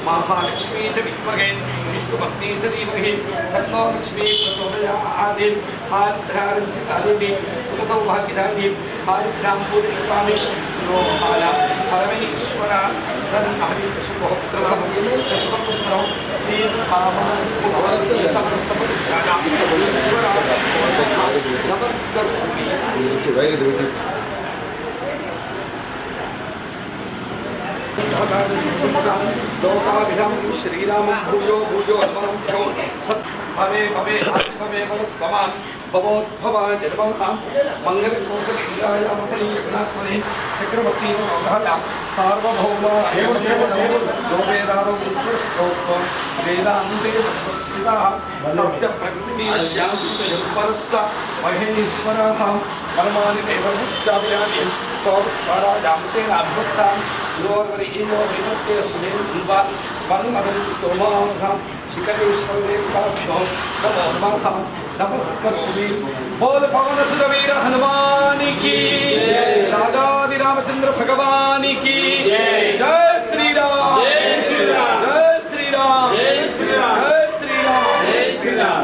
महालक्ष्मी च विद्महे विष्णुपत्नी च धीमहि तन्नो लक्ष्मी प्रचोदयात्। हारिद्रारञ्जितादेवी सुखसौभाग्यदायिनी हारिद्रां पूजयिष्यामि गुरोहार परमेश्वर तदहरिशुभोक्तम् शतसंवत्सरं नमस्करोमि। लोकाभिराम श्रीराम भूयो भूयो नमो भवे भवे भवे भवस्वमा भवोद्भवाय नमः मंगलकोशलिंगाय महनीयगुणात्मने चक्रवर्ती नमः सार्वभौमाय यो वेदारो विश्वस्तोत्तम वेदान्ते तस्या तस्य प्रकृतिनीलस्य यस्परस्य महेश्वरः परमानि देवदुष्टाभिरामि सौस्ताराजामतेन अभ्यस्तां गुरोर्वरि एनो विमस्ते सुदेव उन्वा वंगमदं सोमाः शिखरेश्वरदेवताभ्यो नमो नमः नमस्करोमि। बोल पवन सुत वीर हनुमान की राजाधि रामचंद्र भगवान की जय श्री राम जय श्री राम जय श्री राम जय श्री राम जय श्री राम जय श्री राम।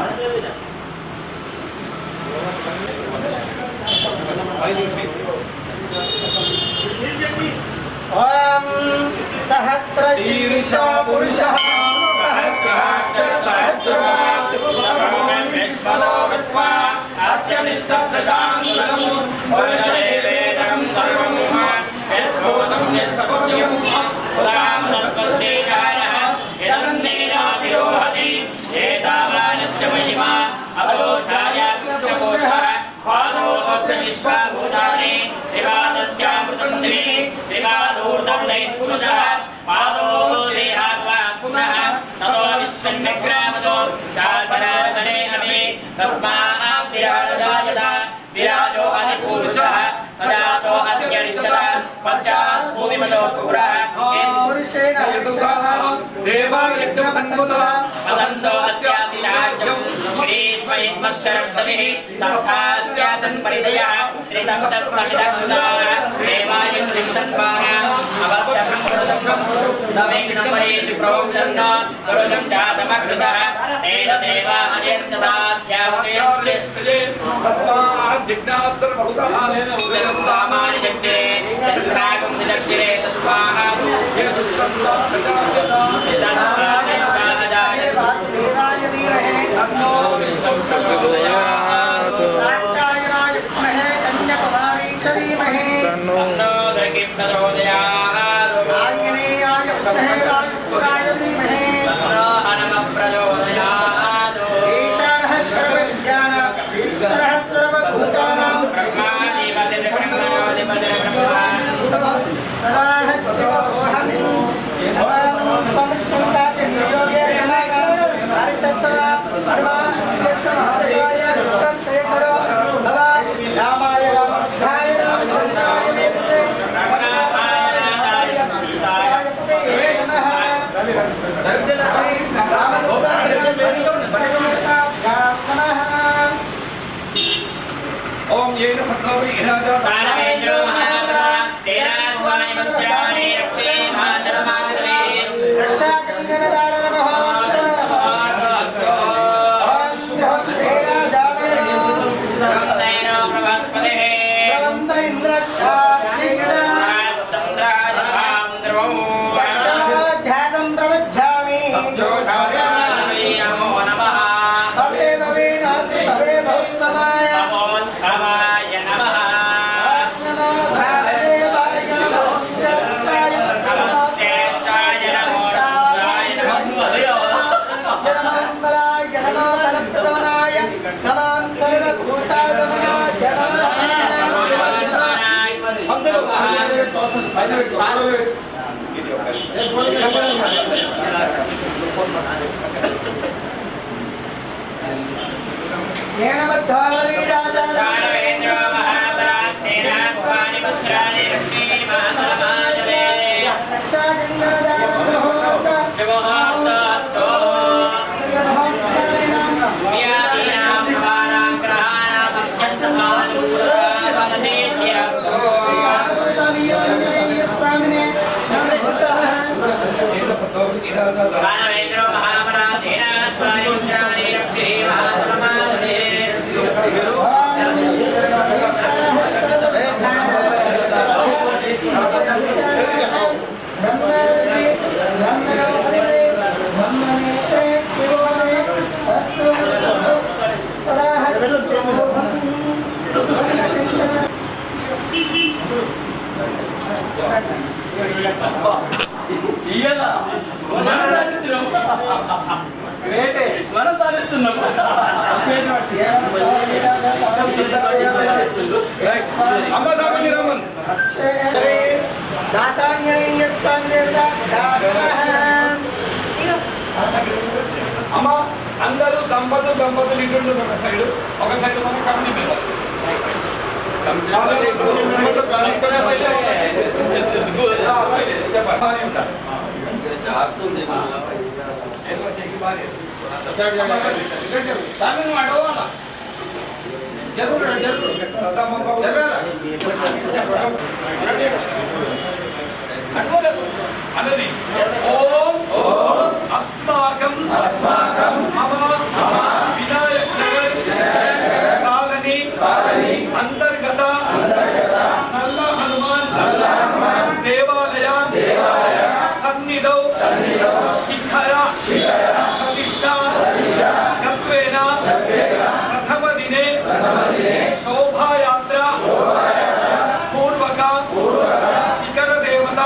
ओम सहस्रशीर्ष पुरुषः सहस्राक्ष सहस्रपाद विश्वतो कृत्वा अत्यनिष्ठदशाङ्गुलं पुरुषे वेदं सर्वं यद्भूतं यत्सर्वं उदां तत्पश्चेतायः यदन्नेनातिरोहति एतावानस्य महिमा अधोधाय कृष्णकोशः पादोऽस्य विश्वभूतानि त्रिपादस्यामृतन्त्री त्रिपादोर्धनैः पादोऽस्तेहात्वा पुनः ततो विश्वन्यग्रामतो शासनादने अपि तस्मात् विराजदायदा विराजो अधिपुरुषः तदातो अत्यरिच्यता पश्चात् भूमिमतो पुरः पुरुषेण देवायज्ञमन्वतः वदन्तो अस्यासि राज्यं ग्रीष्मयित्मश्चरब्धभिः सप्तास्यासन् परिदयः त्रिसप्तः समिदकृताः देवायज्ञं तन्वाः अवत्यकं पुरुषं नवेग्नं परेषु प्रोक्षन्न पुरुषं जातमकृतः तेन देवा अनेकदाध्यात्मेऽस्ते तस्मात् जिज्ञात् सर्वभूतः सामान्य जग्रे चन्द्रागं जग्रे तस्मात् यस्तस्मात् तस्मादजाय वासुदेवाय धीमहि तन्नो विष्णुः प्रचोदयात् कात्यायनाय विद्महे कन्याकुमारी च धीमहि तन्नो दुर्गे प्रचोदयात् आञ्जनेयाय विद्महे वायुपुत्राय धीमहि तन्नो हनुमः प्रचोदयात् ईशानः सर्वविद्यानां ईश्वरः सर्वभूतानां ब्रह्मादिपतिर्ब्रह्मणोऽधिपतिर्ब्रह्मा सदा शिवोऽहम् ओम येन भक्तोऽपि इहाजा तानवेन्द्रो महाबला तेरा द्वानि वज्राणि रक्षे मातरमागरे रक्षा कंगनदार नमः तेरा जागरणो ब्रह्मणो प्रभास्पते प्रबन्ध इंद्रशास्त्र चन्द्राय धामद्रवो सच्चाध्यातं प्रवक्ष्यामि नमो नमः भवे भवे नाति भवे भवस्तमाय नमोत्तमाय नमः नमो भागदेवाय नमो ज्येष्ठाय नमो ज्येष्ठाय नमो रुद्राय नमो जगन्मलाय नमो बलप्रदमनाय नमो सर्वभूतागमनाय येनमध्वावली राजा दानवेन्द्रो महाबला तेरा द्वानि वज्राणि रक्षे मातरमागरे रक्षा गंगाधार मुहूर्त शुभमुहूर्तस्तु व्याधीनां प्रवाहानां ग्रहाणाम् अत्यन्तमानुकूलता फलसिद्धिरस्तु येन भक्तोऽपि इहाजा दानवेन्द्रो महाबला तेरा द्वानि वज्राणि रक्षे मातरमागरे మనం సాధిస్తున్నాం अम्मा सामने रमन అమ్మ అందరూ దంపతులు ఇటు ఒక సైడ్ మన కమిటీ మెంబర్ అన్నది ఓం అస్మాకం మమ వినాయక్ నగర్ కాలనీ అంతర్గత నల్ల హనుమాన్ దేవాలయ సన్నిధౌ శిఖర ప్రతిష్ఠా గత్వేన ప్రథమ దినే శోభాయాత్ర పూర్వక శిఖర దేవత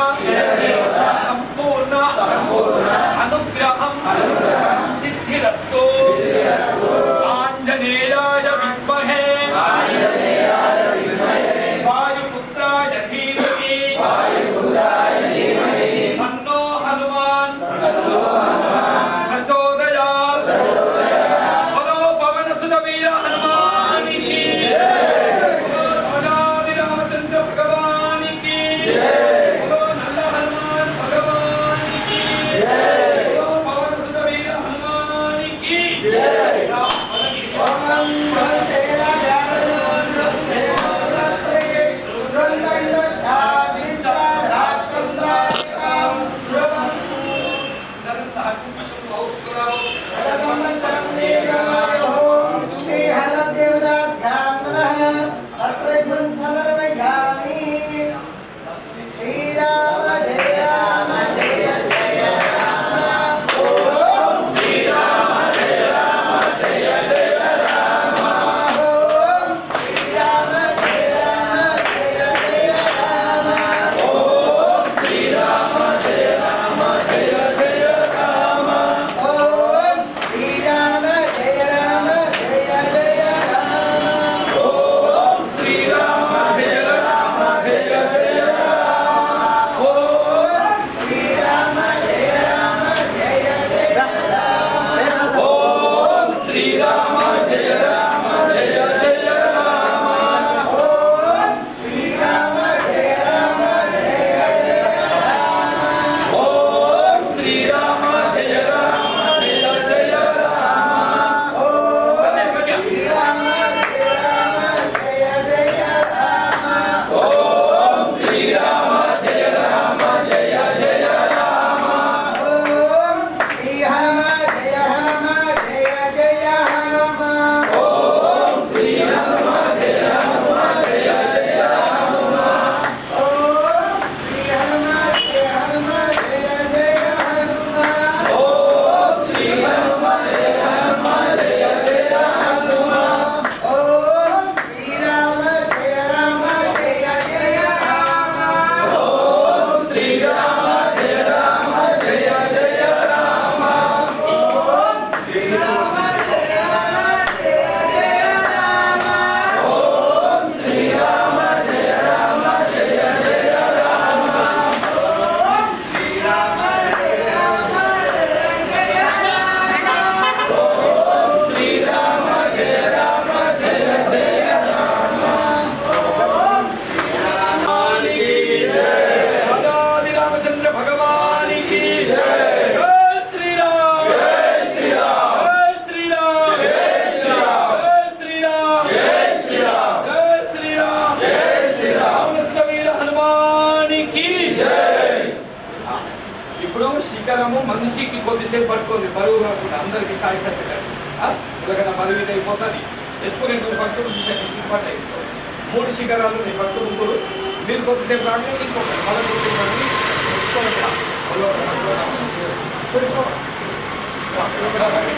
శ్రీరామ జయ రామ జయ జయ రామ ఓం శ్రీరామ జయ రామ జయ జయ రామ ఓం శ్రీరామ జయ రామ జయ జయ రామ ఓం శ్రీరామ జయ రామ జయ జయ రామ ఓం శ్రీరామ జయ రామ జయ జయ రామ ఓం శ్రీరామ జయ రామ జయ జయ రామ ఓం శ్రీరామ జయ రామ జయ జయ రామ ఓం శ్రీరామ జయ రామ జయ జయ రామ ఓం శ్రీరామ జయ రామ జయ జయ రామ ఓం శ్రీరామ జయ రామ జయ జయ రామ ఓం శ్రీరామ జయ రామ జయ జయ రామ ఓం శ్రీరామ జయ రామ జయ జయ రామ ఓం శ్రీరామ భగవాని రామచంద్ర భగవానికి జై శ్రీరామ్ జై శ్రీరామ్ జై శ్రీరామ్ జై శ్రీరామ్ జై శ్రీరామ్ జై శ్రీరామ్ జై శ్రీరామ్ వీర హనుమానికి జై. ఇప్పుడు శిఖరము మనిషికి కొద్దిసేపు పట్టుకుంది బరువు కాకుండా అందరికి చాయ్ సచ్చారు ఎందుకంటే బరువు ఇది అయిపోతుంది ఎక్కువ రెండు పట్టుకుంటు పట్టాయి 3 శిఖరాలు నేను పట్టుకుంటారు మీరు కొద్దిసేపు రాగానే ఇంకొకటి మళ్ళీ కొద్దిసేపు రాగానే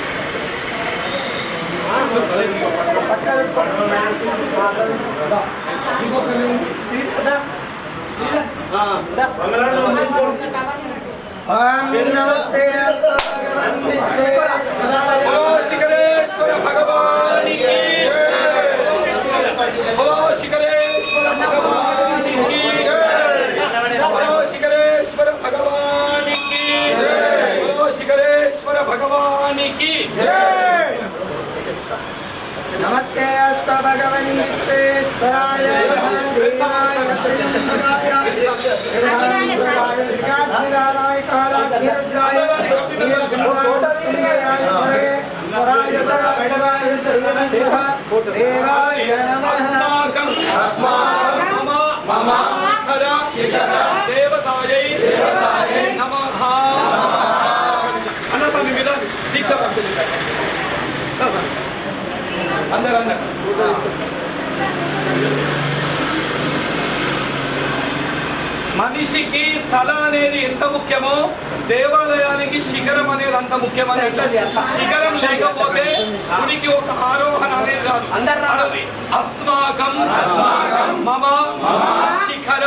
ఓం నమస్తే భగవన్ విశ్వేశ్వరాయ శిఖరేశ్వర భగవానికి శిఖరేశ్వర భగవానికి శిఖరేశ్వర భగవానికి శిఖరేశ్వర భగవానికి నమస్తే అస్త భగవన్ విశ్వేశ్వరాయ దేవాయ శ్రీరాయ విశాఖాయ కాలాగ్నిరుద్రాయ దేవాయ నమః అస్మాకం మమ శిఖర దేవతాయై నమః అన్నస్వామి మీద దీక్ష అందరు మనిషికి తల అనేది ఎంత ముఖ్యమో దేవాలయానికి శిఖరం అనేది అంత ముఖ్యమని శిఖరం లేకపోతే గుడికి ఒక ఆరోహణ అనేది రాదు అనవి అస్మాకం మమ శిఖర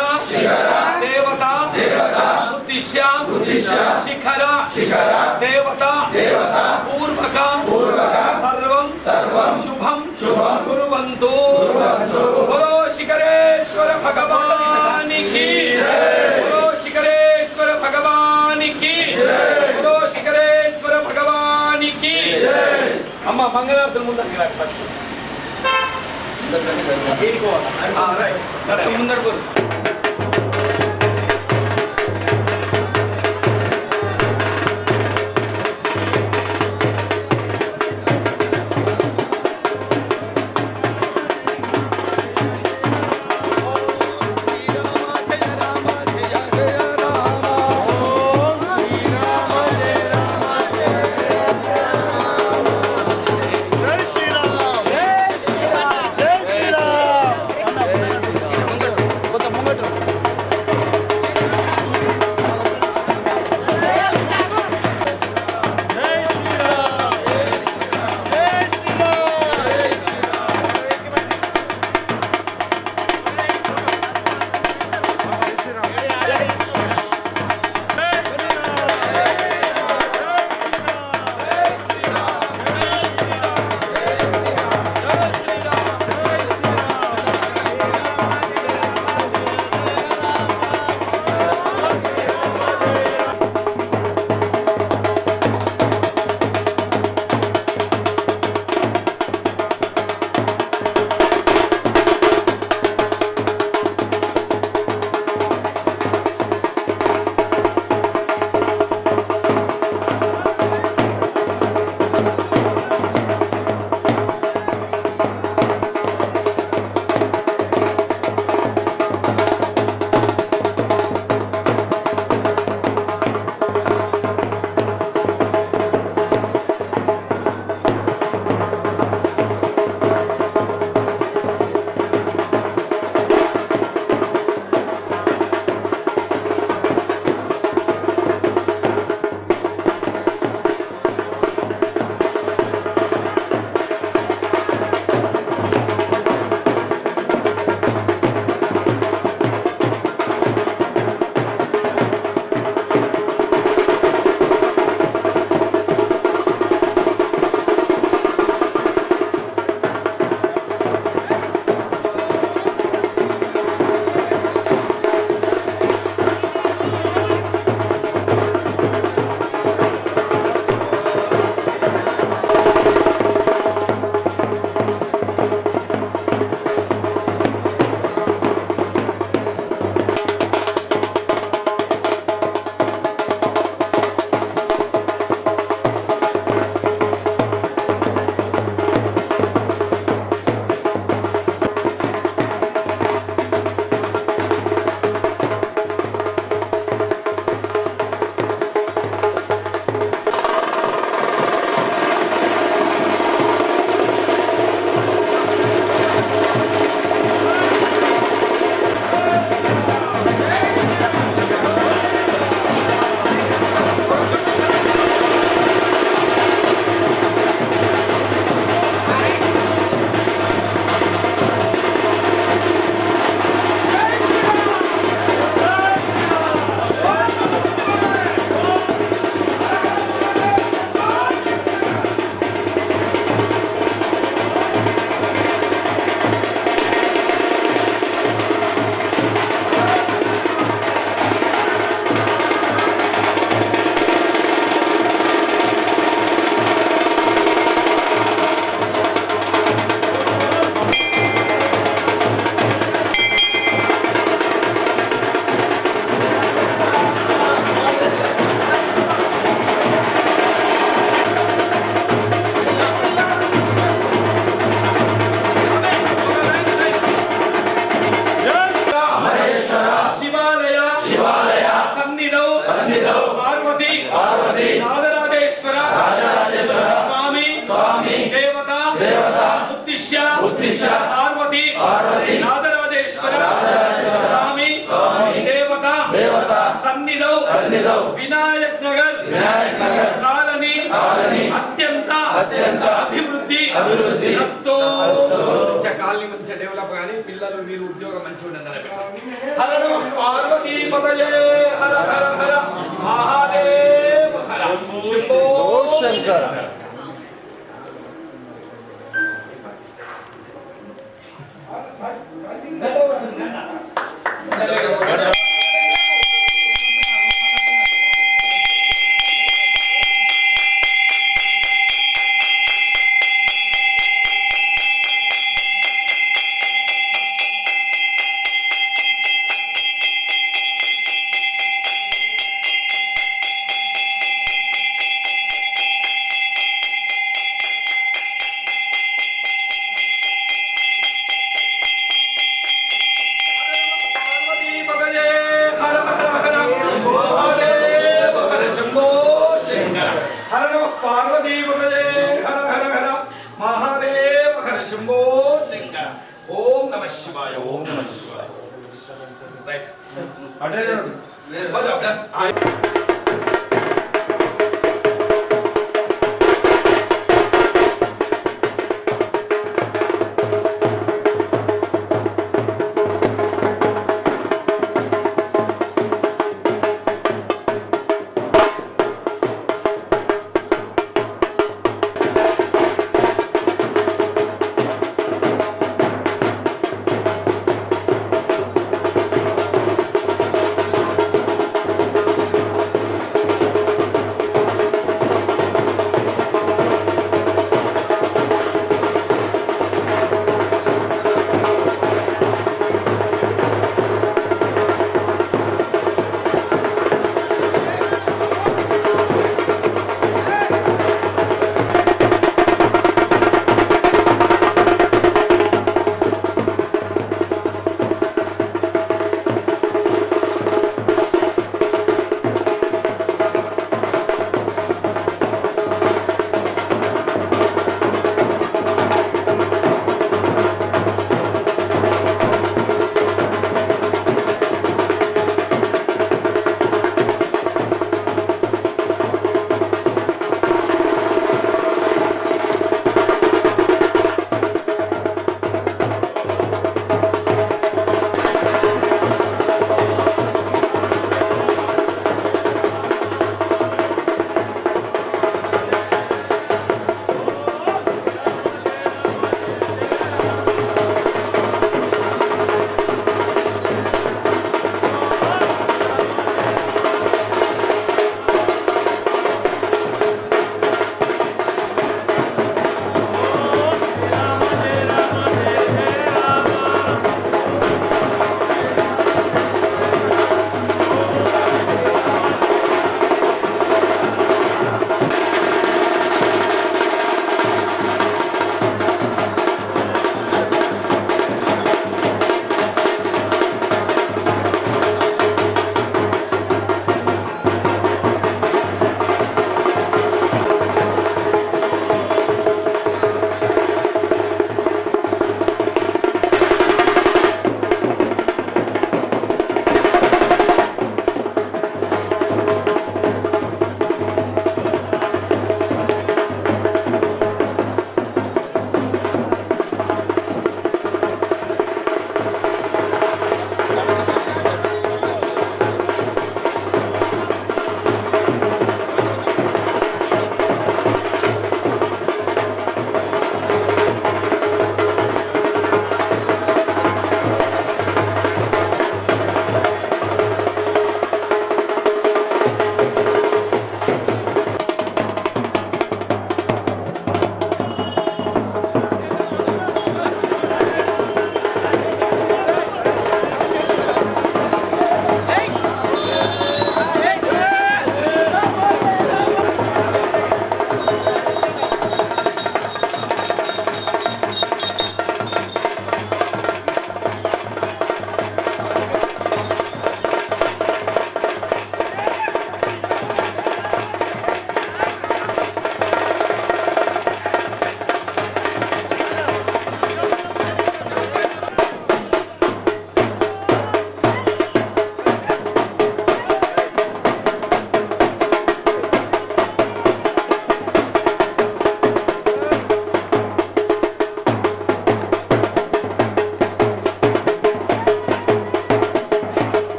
దేవత ఉద్దిశ్య శిఖర దేవత పూర్వక సర్వం శుభం కుర్వంతు బలో శిఖరేశ్వర భగవానికి బలో శిఖరేశ్వర భగవానికి బలో శిఖరేశ్వర భగవానికి అమ్మ మంగళారతుల ముందరికి రండి ఫస్ట్ ముందరకు కొంచెం ముంగట నాదరాజేశ్వర స్వామి దేవత ఉద్దిశ్య పార్వతి నాదరాజేశ్వర స్వామి దేవత సన్నిధౌ వినాయక్ నగర్ కాలనీ అత్యంత అభివృద్ధి కాలనీ మంచిగా డెవలప్ కానీ పిల్లలు మీరు ఉద్యోగం మంచిగా ఉండాలని హర నమః పార్వతీ పతయే హర హర హర మహాదేవ హర శంభో శంకర. ఓం నమః శివాయ. ఓం నమః శివాయ. రైట్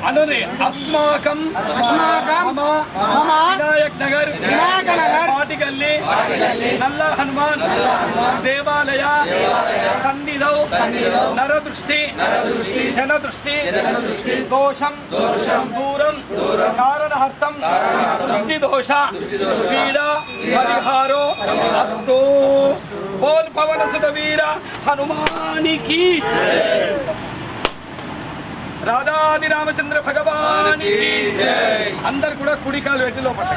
అనుని అస్మాకం మమ వినాయక్ నగర్ పాటిగల్లి నల్ల హనుమాన్ దేవాలయ సన్నిధౌ నరదృష్టి జనదృష్టి దోషం దూరం కారణహర్తం దృష్టి దోష పీడ పరిహారో అస్తు. బోల్ పవన సుత వీర హనుమానికి జై. రాధాది రామచంద్ర భగవానికి జై. అందరు కూడా కుడికాలు పెట్టి లోపల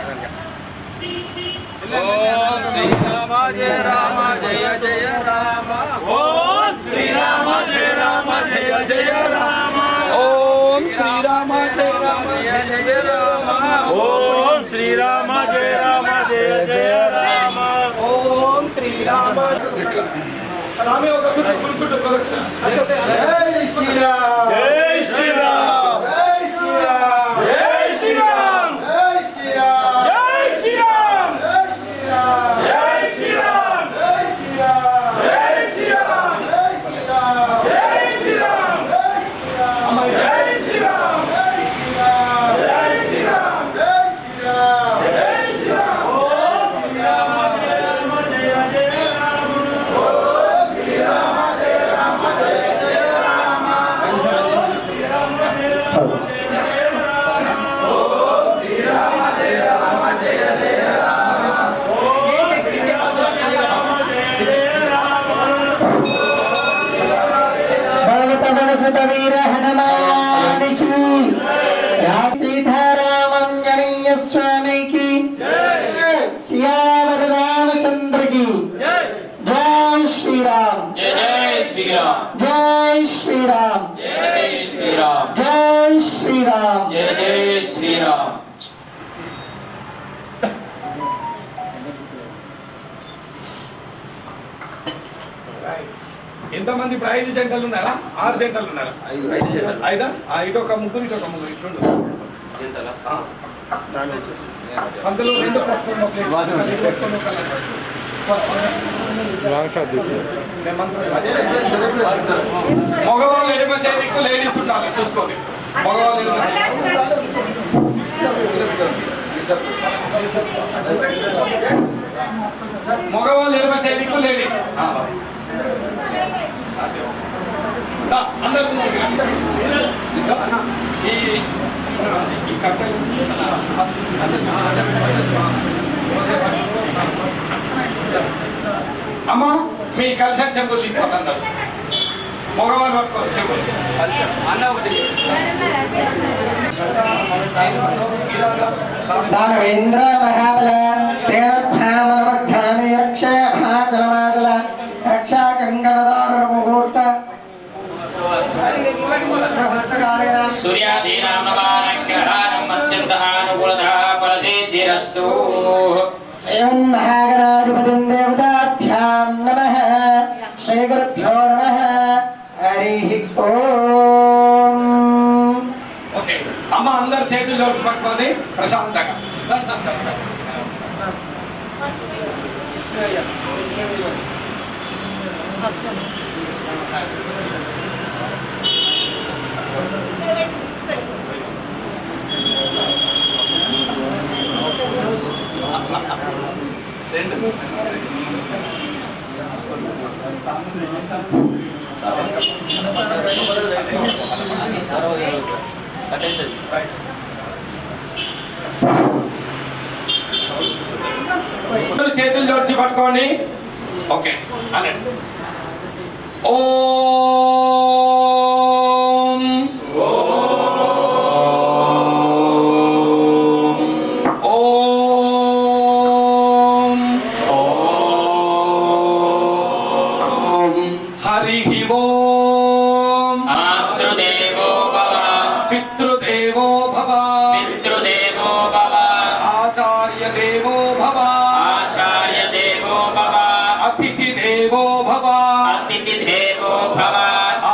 ఓం శ్రీరామ జయ రామ జయ జయ రామ. ఓం శ్రీరామ జయ రామ జయ జయ రామ. ఓం శ్రీరామ జయ రామ జయ జయ రామ. ఓం శ్రీరామ జయ రామ జయ జయ రామ. ఓం శ్రీరామ. రామే ఒక సుట్టు గురుసుట్టు ప్రదక్షిణ. జై శ్రీరామ్ జై శ్రీరామ్ జై శ్రీరామ్ జై శ్రీరామ్ జై శ్రీరామ్ జై శ్రీరామ్ జై శ్రీరామ్ జై శ్రీరామ్ జై శ్రీరామ్ జై శ్రీరామ్ జై శ్రీరామ్ జై శ్రీరామ్ అమ్మ జై శ్రీరామ్ జై శ్రీరామ్ జై శ్రీరామ్ జై శ్రీరామ్ జై శ్రీరామ్. ఓం శ్రీరామ జయ రామ జయ జయ రామ. ఓం శ్రీరామ జయ రామ జయ జయ రామ. ఓం శ్రీరామ జయ రామ జయ జయ రామ. ఓం శ్రీరామ జయ రామ జయ జయ రామ. ఓం శ్రీరామ జయ రామ జయ జయ రామ. భగవత సుత వీర హనుమానికి రామ సీతారామంజనీయ స్వామికి సియావర రామచంద్రకి జై శ్రీరామ్ జయ శ్రీరామ్ జై శ్రీరామ్ జయ శ్రీరామ్ జై శ్రీరామ్ జయ శ్రీరామ్. ఎంతమంది ఇప్పుడు 5 జంటలు ఉన్నారా 6 జంటలు ఉన్నారా? 5. ఇటు ఒక ముగ్గురు ఇటు ఒక ముగ్గురు ఇట్లుండు. అందులో 2 ప్రశ్నలు మగవాళ్ళు ఎడమ చేయడానికి లేడీస్ ఉండాలి చూసుకోండి. మగవాళ్ళు ఎడమ మగవాళ్ళు ఎడమ చేయడానికి లేడీస్ బస్ అందరూ ఈ కట్టెలు అమ్మా మీ కలిసి చెంబులు తీసుకోండి. అందరు మగవాళ్ళు పట్టుకోవాలి చెంబులు. దానవేంద్ర మహాబల తేనద్భామనమధ్యామి రక్ష మహాచలమాచల రక్షా కంకణదారుణ ముహూర్త సూర్యాదీనామవానగ్రహాణం అత్యంత అనుకూలతః ఫలసిద్ధిరస్తు. శ్రీమన్మహాగణాధిపతిం దేవతాభ్యాం నమః. శ్రీగురుభ్యో నమః. హరి ఓం. ఓకే అమ్మ అందరు చేతులు జోడ్చి పట్టుకొని ప్రశాంతంగా చేతులు జోడ్చి పట్టుకోండి. ఓకే అనండి. ఓం ఓం హరి ఓం. మాతృదేవో భవ పితృదేవో భవ పితృదేవో భవ ఆచార్య దేవో భవ ఆచార్య దేవో భవ అతిథి దేవో భవ అతిథి దేవో భవ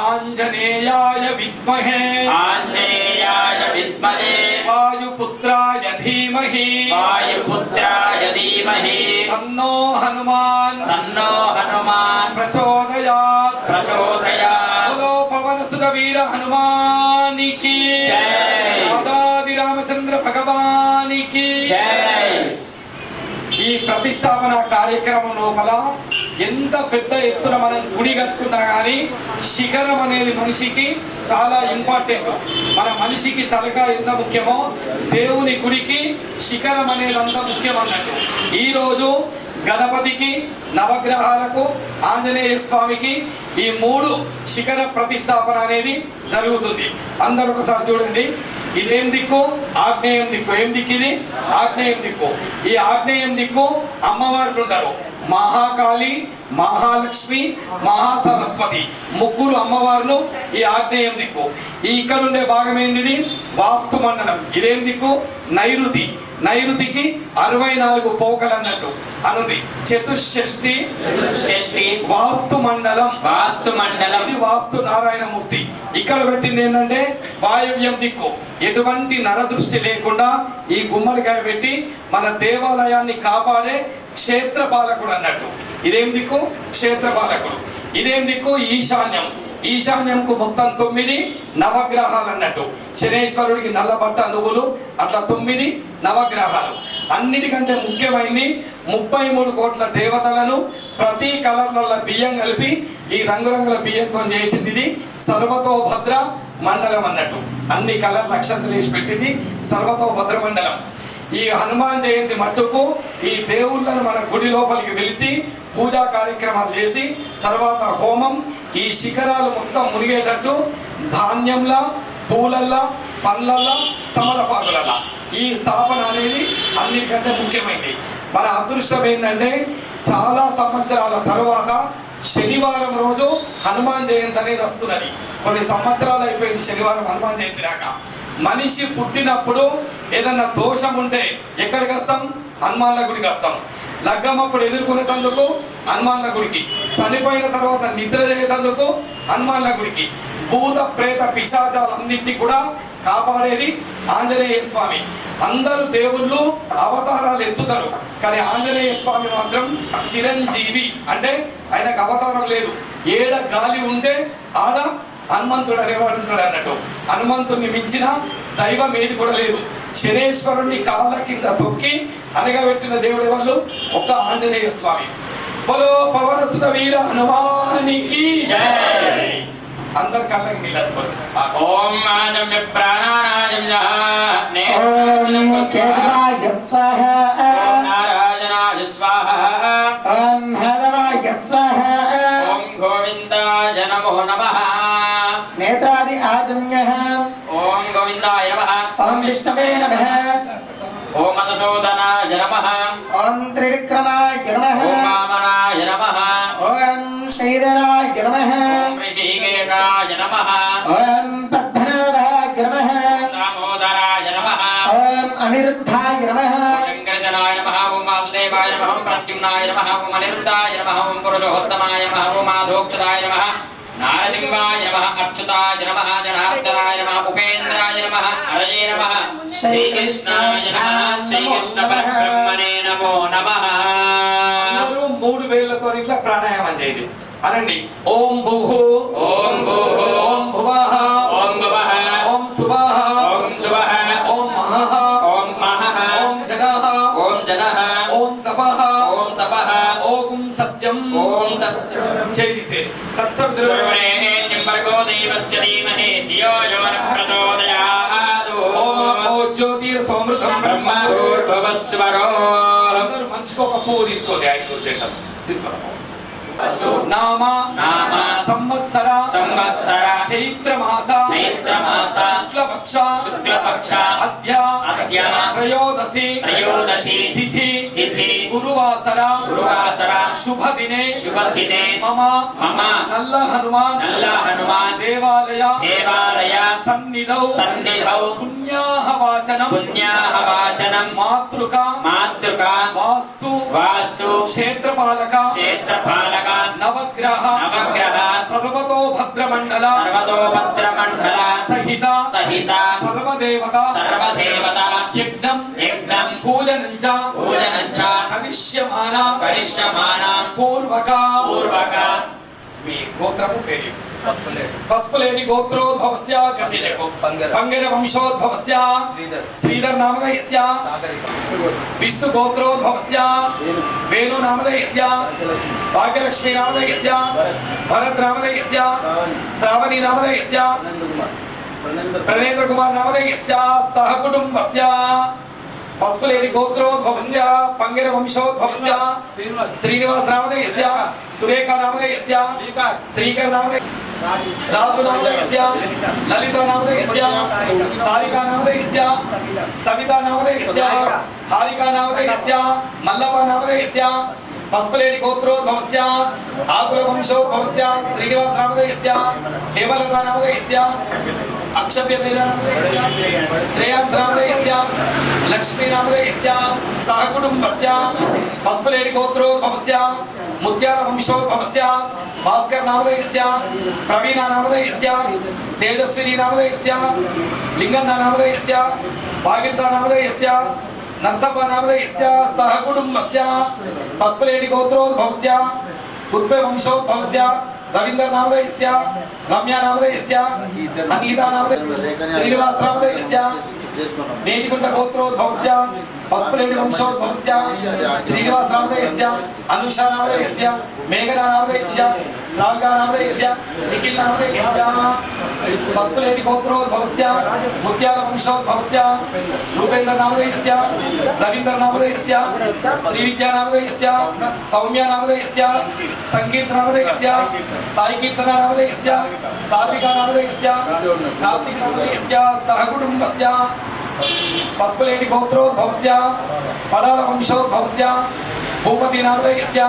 ఆంజనేయాయ విద్మహే ఆంజనేయాయ విద్మహే వాయుపుత్రాయ ధీమహి ధీమహి వాయుపుత్రాయ ధీమహి తన్నో హనుమాన్ తన్నో హనుమాన్ ప్రచోదయాత్ ప్రచోదయాత్ బలో పవన సుత వీర హనుమానికి జై. రాధాది రామచంద్ర భగవానికి జై. ఈ ప్రతిష్టాపన కార్యక్రమం లోపల ఎంత పెద్ద ఎత్తున మనం గుడి కట్టుకున్నా కానీ శిఖరం అనేది మనిషికి చాలా ఇంపార్టెంట్. మన మనిషికి తలక ఎంత ముఖ్యమో దేవుని గుడికి శిఖరం అనేది అంత ముఖ్యం అన్నట్టు. ఈరోజు గణపతికి, నవగ్రహాలకు, ఆంజనేయ స్వామికి ఈ 3 శిఖర ప్రతిష్టాపన అనేది జరుగుతుంది. అందరూ ఒకసారి చూడండి. ఇదేం దిక్కు? ఆగ్నేయం దిక్కు. ఏం దిక్కు ఇది? ఆగ్నేయం దిక్కు. ఈ ఆగ్నేయం దిక్కు అమ్మవార్లు ఉంటారు. మహాకాళి, మహాలక్ష్మి, మహాసరస్వతి, 3 అమ్మవార్లు ఈ ఆగ్నేయం దిక్కు. ఈ ఇక్కడ ఉండే భాగం ఏంది? వాస్తు మండలం. ఇదేం దిక్కు? నైరుతి. నైరుతికి 64 పోకలు అన్నట్టు అనుంది. చతుషష్ఠి వాస్తు మండలం. వాస్తు మండలం. ఇది వాస్తు నారాయణమూర్తి. ఇక్కడ పెట్టింది ఏంటంటే వాయవ్యం దిక్కు. ఎటువంటి నరదృష్టి లేకుండా ఈ గుమ్మడికాయ పెట్టి మన దేవాలయాన్ని కాపాడే క్షేత్రపాలకుడు అన్నట్టు. ఇదేం దిక్కు? క్షేత్రపాలకుడు. ఇదేం దిక్కు? ఈశాన్యం. ఈశాన్యంకు మొత్తం 9 నవగ్రహాలు అన్నట్టు. శనేశ్వరుడికి నల్లబట్ట నువ్వులు, అట్లా 9 నవగ్రహాలు. అన్నిటికంటే ముఖ్యమైనది 33 కోట్ల దేవతలను ప్రతి కలర్ల బియ్యం కలిపి ఈ రంగురంగుల బియ్యంతో చేసింది. ఇది సర్వతోభద్ర మండలం అన్నట్టు. అన్ని కలర్ల అక్షంతలు వేసి పెట్టింది సర్వతోభద్ర మండలం. ఈ హనుమాన్ జయంతి మట్టుకు ఈ దేవుళ్ళను మన గుడి లోపలికి పిలిచి పూజా కార్యక్రమాలు చేసి తర్వాత హోమం, ఈ శిఖరాలు మొత్తం మునిగేటట్టు ధాన్యంలా, పూలల్లా, పండ్లల్లా, తమలపాకులల్లా ఈ స్థాపన అనేది అన్నిటికంటే ముఖ్యమైనది. మన అదృష్టం ఏంటంటే చాలా సంవత్సరాల తర్వాత శనివారం రోజు హనుమాన్ జయంతి అనేది వస్తున్నది. కొన్ని సంవత్సరాలు అయిపోయింది శనివారం హనుమాన్ జయంతి రాక. మనిషి పుట్టినప్పుడు ఏదన్నా దోషం ఉంటే ఎక్కడికి వస్తాం? హనుమాన్ల గుడికి వస్తాం. లగ్గం అప్పుడు ఎదుర్కొనేటందుకు హనుమాన్ల గుడికి, చనిపోయిన తర్వాత నిద్ర చేసేటందుకు హనుమాన్ల గుడికి, భూత ప్రేత పిశాచాలన్నింటినీ కూడా కాపాడేది ఆంజనేయ స్వామి. అందరూ దేవుళ్ళు అవతారాలు ఎత్తుతారు, కానీ ఆంజనేయ స్వామి మాత్రం చిరంజీవి. అంటే ఆయనకు అవతారం లేదు. ఏడ గాలి ఉంటే ఆడ హనుమంతుడు అనేవాడు ఉంటాడు అన్నట్టు. హనుమంతుడిని మించిన దైవం ఏది కూడా లేదు. శనేశ్వరుణ్ణి కాళ్ళ కింద తొక్కి అనగబెట్టిన దేవుడు వాళ్ళు ఒక్క ఆంజనేయ స్వామి. బలో పవన సుత వీర హనుమానికి జై. అందరు కళ్ళకి నీళ్ళనుకోండి. ఓం ఆజమ్య ప్రాణానాజమ్య ఓం కేశవాయ స్వాహ. ఓం నారాయణాయ స్వాహ. ఓం మాధవాయ స్వాహ. ఓం గోవిందాయ నమో నమః. నేత్రాది ఆజమ్యః. ఓం గోవిందాయ నమః. ఓం విష్ణవే నమః. ఓం మధుసూదనాయ నమః. ఓం త్రివిక్రమాయ నమః. ఓం వామనాయ నమః. ఓం శ్రీధరాయ నమః. ఓం ఋషికేశాయ నమః. ఓం పద్మనాభాయ నమః. దామోదరాయ నమః. ఓం అనిరుద్ధాయ నమః. ఓం శంకర్షణాయ నమః. ఓం వాసుదేవాయ నమః. ఓం ప్రద్యుమ్నాయ నమః. ఓం అనిరుద్ధాయ నమః. ఓం పురుషోత్తమాయ నమః. ఓం మాధోక్షదాయ నమః. నారసింహాయ నమః. అచ్యుతాయ నమః. జనార్దనాయ నమః. ఉపేంద్రాయ నమః. హరయే నమః. శ్రీకృష్ణాయ నమః. శ్రీకృష్ణ పరబ్రహ్మణే నమో నమః. అందరూ 3 వేళ్లతో ఇట్లా ప్రాణాయామం చేయండి. అనండి. ఓం భూహు, ఓం భూః, ఓం భువః, ఓం భువః, ఓం సువః, ఓం శుభః, ఓం మహః, ఓం మహః, ఓం జనః, ఓం జనః, ఓం తపః, ఓం తపః, ఓం సత్యం. ఓం తస్య చేదిసేది తత్సవితుర్వరేణ్యం భర్గో దేవశ్చ ధీమహి ధియో యో న ప్రచోదయాత్. ఓం జ్యోతిర్ సోమృతం బ్రహ్మ. బ్రహ్మభూర్భువస్వరో. అందరూ మంచిగా ఒక పువ్వు తీసుకోండి. 5 చెట్టు తీసుకోండి. నామ నామ సంవత్సర సంవత్సర చైత్రమాస చైత్రమాస శుక్లపక్ష శుక్లపక్ష అద్య అద్య త్రయోదశి త్రయోదశి తిథి తిథి గురువాసర గురువాసర శుభదినే శుభదినే మమ మమ నల్ల హనుమాన్ నల్ల హనుమాన్ దేవాలయ దేవాలయ సన్నిధౌ సన్నిధౌ పుణ్యాహ వాచనం పుణ్యాహ వాచనం మాతృక మాతృక వాస్తు వాస్తు క్షేత్రపాలక క్షేత్రపాలక నవగ్రహ నవగ్రహ సర్వతోభద్ర మండల సర్వతోభద్రమండల సహిత సహిత సర్వదేవత సర్వదేవత యజ్ఞం యజ్ఞ యజ్ఞం పూజనం చ కరిష్యమాన పూర్వక మీ గోత్రము పేరు పసుపులేడి గోత్రోద్భవస్య గతిలకు పంగర వంశోద్భవస్య శ్రీధర్ నామధేయస్య విష్ణు గోత్రోద్భవస్య వేణు నామధేయస్య భాగ్యలక్ష్మి నామధేయస్య భరత్ నామధేయస్య శ్రావణి నామధేయస్య ప్రణేంద్ర కుమార్ నామధేయస్య సహ కుటుంబస్య పసుపులేడి గోత్రోద్భవస్య పంగర వంశోద్భవస్య శ్రీనివాస్ నామధేయస్య సురేఖ నామధేయస్య శ్రీకర్ నామధేయ రాజు నామధేయస్య లలిత నామధేయస్య సారికా నామధేయస్య సవితా నామధేయస్య హారికా నామధేయస్య మల్లవ నామధేయస్య పసుపులేడి గోత్రోద్భవస్య ఆకుల వంశోద్భవస్య శ్రీనివాస్ నామధేయస్య హేమలత నామధేయస్య అక్షభ్యతే నామధేయస్య శ్రేయాన్స్ నామధేయస్య లక్ష్మీ నామధేయస్య సహ కుటుంబస్య పసుపులేడి గోత్రోద్భవస్య ముత్యాల వంశోద్భవస్య భాస్కర్ నామధేయస్య ప్రవీణ నామధేయస్య తేజస్విని నామధేయస్య లింగన్న నామధేయస్య భాగిత నామధేయస్య నరసప్ప నామధేయస్య సహ కుటుంబస్య పసుపులేడి గోత్రోద్భవస్య కుత్బే వంశోద్భవస్య రవీందర్ నామధేయస్య రమ్య నామధేయస్య అనిత నామధేయ శ్రీనివాస్ నామధేయస్య నేటిగుంట గోత్రోద్భవస్య పసుపులేడి వంశోద్భవస్య శ్రీనివాస్ నామధేయస్య అనుష నామధేయస్య మేఘనా నామధేయస్య శ్రావికా నామధేయస్య నిఖిల్ నామధేయస్య పసుపులేడి గోత్రోద్భవస్య ముత్యాల వంశోద్భవస్య రూపేంద్ర నామధేయస్య రవీందర్ నామధేయస్య శ్రీ విద్యా నామధేయస్య సౌమ్య నామధేయస్య సంకీర్తన నామధేయస్య సాయి కీర్తన నామధేయస్య సాత్వికా నామధేయస్య కార్తీక నామధేయస్య సహ కుటుంబస్య పసుపులేడి గోత్రోద్భవస్య పడాల వంశోద్భవస్య భూపతి నామధేయస్య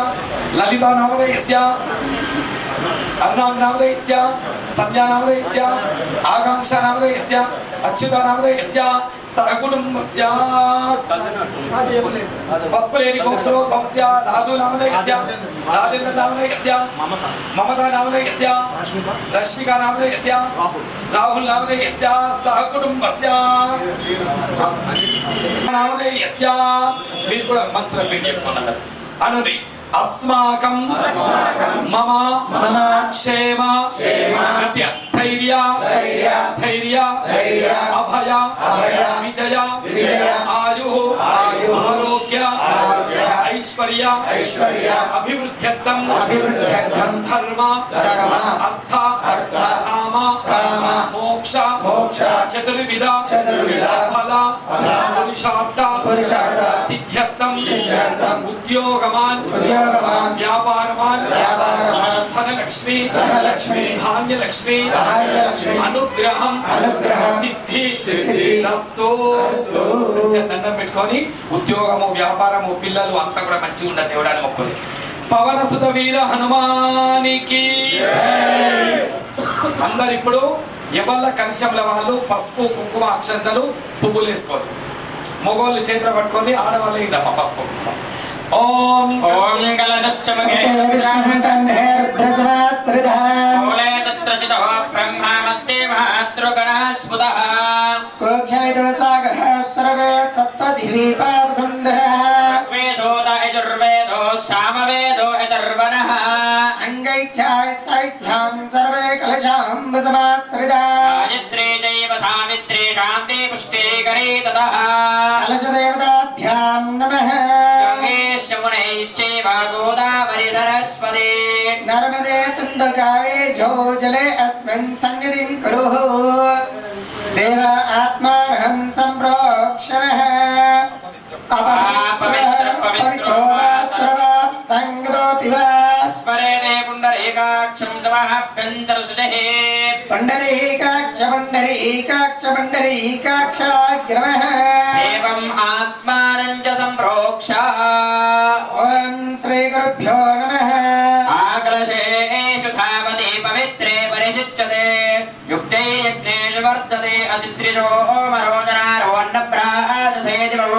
లలిత నామధేయస్య అరుణాంగ్ నామధేయస్య సంధ్యా నామధేయస్య ఆకాంక్ష నామధేయస్య అచ్యుత నామధేయస్య సహ కుటుంబస్య పసుపులేడి గోత్రోద్భవస్య రాజు నామధేయస్య రాజేంద్ర నామధేయస్య మమతా నామధేయస్య రష్మిక నామధేయస్య రాహుల్ నామధేయస్య సహ కుటుంబస్య నామధేయస్య మీరు కూడా మనసులో పేరు చెప్పుకున్నారు అనుని अस्माकं मम क्षेम स्थैर्य धैर्य अभय विजय आयु आरोग्य ऐश्वर्य अभिवृद्ध्यर्थं धर्म अर्थ काम मोक्ष चतुर्विध फल पुरुषार्थ सिद्ध्यर्थं उद्योगवान् व्यापारवान् धनलक्ष्मी धान्यलक्ष्मी अनुग्रहं सिद्धि रस्तु దండం పెట్టుకొని ఉద్యోగము వ్యాపారము పిల్లలు అంతా కూడా మంచిగా ఉండదు దేవుడాన్ని మొక్కుని పవన సుత వీర హనుమానికి అందరు ఇప్పుడు ఎవళ్ళ కలశంల వాళ్ళు పసుపు కుంకుమ అక్షంతలు పువ్వులు వేసుకోరు మగవాళ్ళు చేతులు పట్టుకొని ఆడవాళ్ళు ఇదమ్మ పసుపు కుంకుమ ఓం ఓం కలశశ్చమగే మూలే తత్రచితో బ్రహ్మా మధ్యే మహాత్రుగణః స్ఫుటః కోక్షమిదో సాగరః సర్వే సప్తదివీపావసుందరః వేదో యజుర్వేదో సామవేదో యజుర్వణః అంగైఛాయ సాహిత్యాం సర్వే కలశాంబ సమాస్త్రిదా గాయత్రీ చైవ సావిత్రీ శాంతి పుష్టికరీ తతః కలశదేవతాభ్యాం నమః గంగేశమునైశ్చైవ గోదావరి సరస్వతి నర్మదే సింధు కావేజో జలే అస్మిన్ సన్నిధిం కురుః దేవ ఆత్మార్హం సంప్రోక్షణః పవిత్రో వాస్త్రవాప్తంగతోపి వా స్మరేదే పుండరీకాక్షం తమఃభ్యంతరశుచిః పుండరీకాక్ష పుండరీకాక్ష పుండరీకాక్షాగ్రమః ఏవం ఆత్మానం చ సంప్రోక్ష ఓం శ్రీ గురుభ్యో నమః ఆకలశేషు ధావతి పవిత్రే పరిశుచ్యతే యుక్తే యజ్ఞేషు వర్ధతే అతిత్రిజో మరోజనారో అన్నప్రాదసేదివో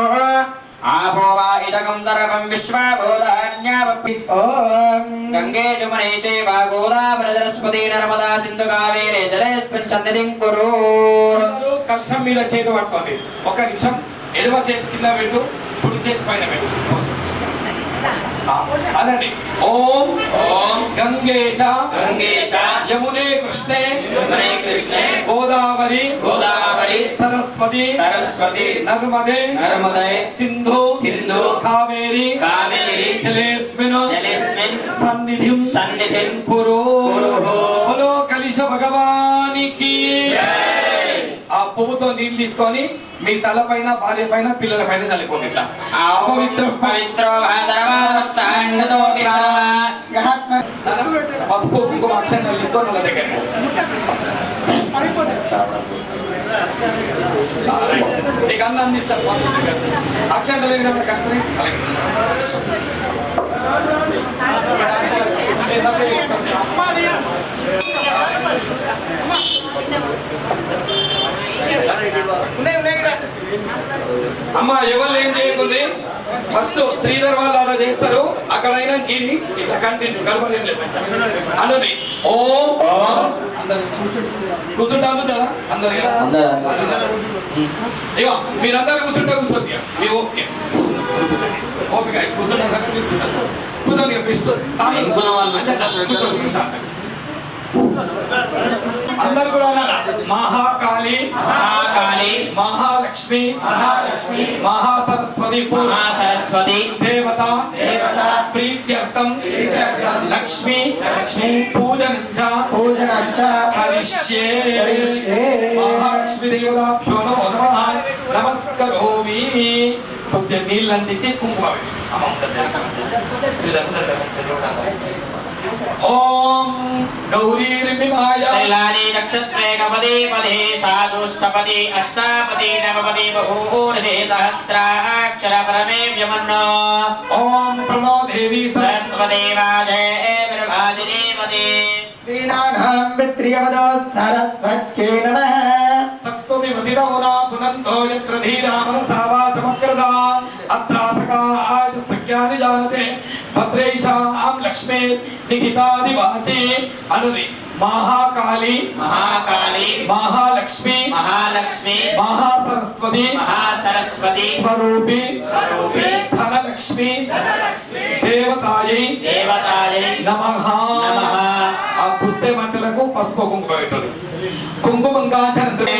ఆపో వా ఇదకం దర్వం విశ్వబోధాన్యాపి ఓం గంగేషు మనే చైవ గోదావరి సరస్వతి నర్మదా సింధు కావేరీ జలేస్మిన్ సన్నిధిం కురు కలశం మీద చేతి పట్టుకోండి ఒక్క నిమిషం ఎడమ చేతి కింద పెట్టు, కుడి చేతి పైన పెట్టు. అనండి. ఓం ఓం గంగే చ గంగే చ యమునే కృష్ణే యమునే కృష్ణే గోదావరి గోదావరి సరస్వతి సరస్వతి నర్మదే నర్మదే సింధు సింధు కావేరి కావేరి జలేస్మిన్ జలేస్మిన్ సన్నిధిం సన్నిధిం కురు కురు. బలో కలిశ భగవానికి ఆ పువ్వుతో నీళ్ళు తీసుకొని మీ తల పైన, భార్య పైన, పిల్లల పైన చల్లుకోండి. ఇట్లా పవిత్ర పవిత్రో హరవస్తఃంగతో వివాహ పసుపు కుంకుమ అక్షంతలు తీసుకొని వాళ్ళ దగ్గర నీకు అన్న అందిస్తారు. పంతుల దగ్గర అక్షంతలు వేసినప్పుడు కనుక అలాగే అమ్మ ఎవరు ఏం చేయకుంది. ఫస్ట్ శ్రీధర్ వాళ్ళు అలా చేస్తారు. అక్కడైనా గిరి ఇట్లా కంటిన్యూ గడపడం లేదు మంచిగా అనుని. ఓం కూర్చుంటాను కదా అందరు కదా. ఇక మీరందరూ కూర్చుంటే కూర్చోండి. మీ ఓకే ఓపిక కూర్చుంటా కూర్చోండి. బెస్ట్ అందరు కూడా మహాకాళి మహాకాళి మహాలక్ష్మి మహాలక్ష్మి మహాసరస్వతి మహాసరస్వతి దేవత ప్రీత్యర్థం లక్ష్మి పూజనంచ కరిష్యే. మహాలక్ష్మి దేవతాభ్యో నమో నమః నమస్కరోమి. కొద్దిగా నీళ్ళు అందించి కుంకుమ అమ్మ ఓం గౌరీర్మిమాయ శైలాని నక్షత్రే కపదే పదే సాధుష్టపది అష్టాపది నవపది బహూర్షే సహస్రాక్షర పరమే వ్యమన్నో. ఓం ప్రణో దేవి సరస్వతి వాజే విర్భాజినీ పదే దీనానాం పిత్రియపదో సరస్వత్యై నమః. సప్తమి మదిరౌనా పునంతో యత్ర ధీరా మనసా వాచమక్రదా అత్రాసకాయ సఖ్యాని జానతే భద్రైషాం లక్ష్మే నిహితాది వాచే అనుని. మహాకాళి మహాకాళి మహాలక్ష్మి మహాలక్ష్మి మహాసరస్వతి మహాసరస్వతి స్వరూపి స్వరూపి ధనలక్ష్మి దేవతాయై దేవతాయై నమః. నమః. ఆ పుస్తే మంటలకు పసుపు కుంకుమ పెట్టండి. కుంకుమంగాచనంద్రే